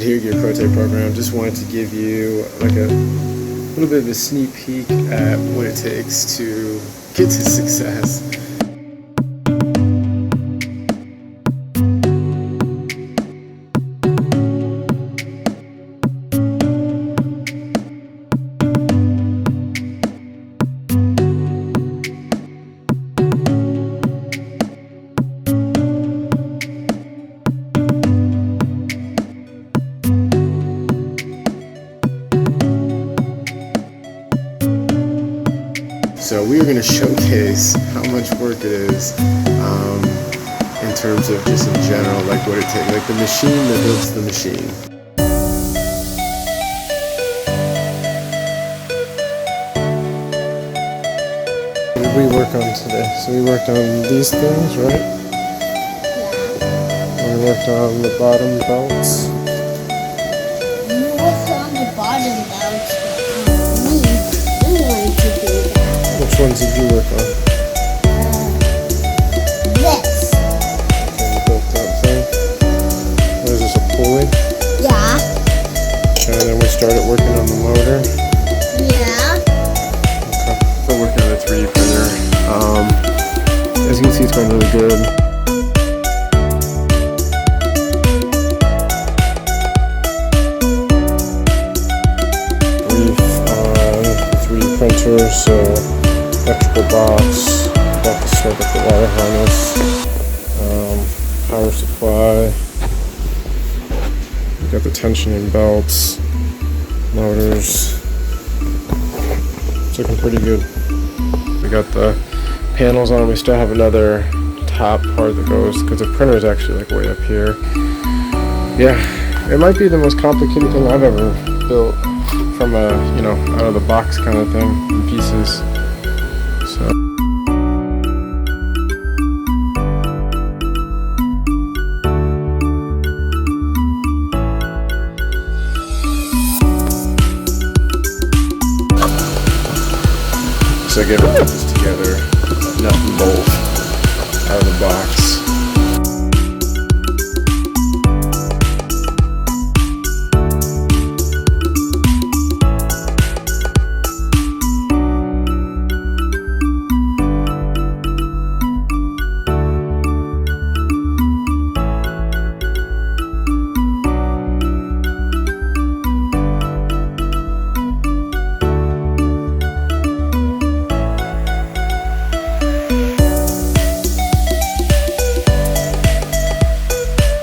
the Here Gear Prototype Program. Just wanted to give you like a little bit of a sneak peek at what it takes to get to success. So we are going to showcase how much work it is in terms of just in general, like what it takes, like the machine that builds the machine. What did we work on today? So we worked on these things, right? Yeah. We worked on the bottom belts. You worked on the bottom belts, but we wanted to do that. Which ones did you work on? This. Okay, you built that thing. What is this, a pulley? Yeah. Okay, and then we started working on the motor. Yeah. Okay. Still working on the 3D printer. As you can see, it's going really good. Brief 3D printer, so electrical box, got the start up the wire harness, power supply, we got the tensioning belts, motors. It's looking pretty good. We got the panels on. We still have another top part that goes, because the printer is actually like way up here. Yeah, it might be the most complicated thing I've ever built from a, out of the box kind of thing in pieces. So. So again, we put this together, nut and bolt out of the box.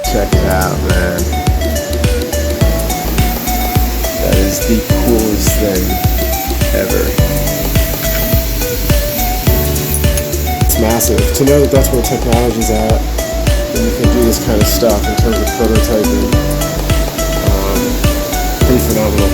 Check it out, man. That is the coolest thing ever. It's massive. To know that that's where technology's at, and you can do this kind of stuff in terms of prototyping, pretty phenomenal.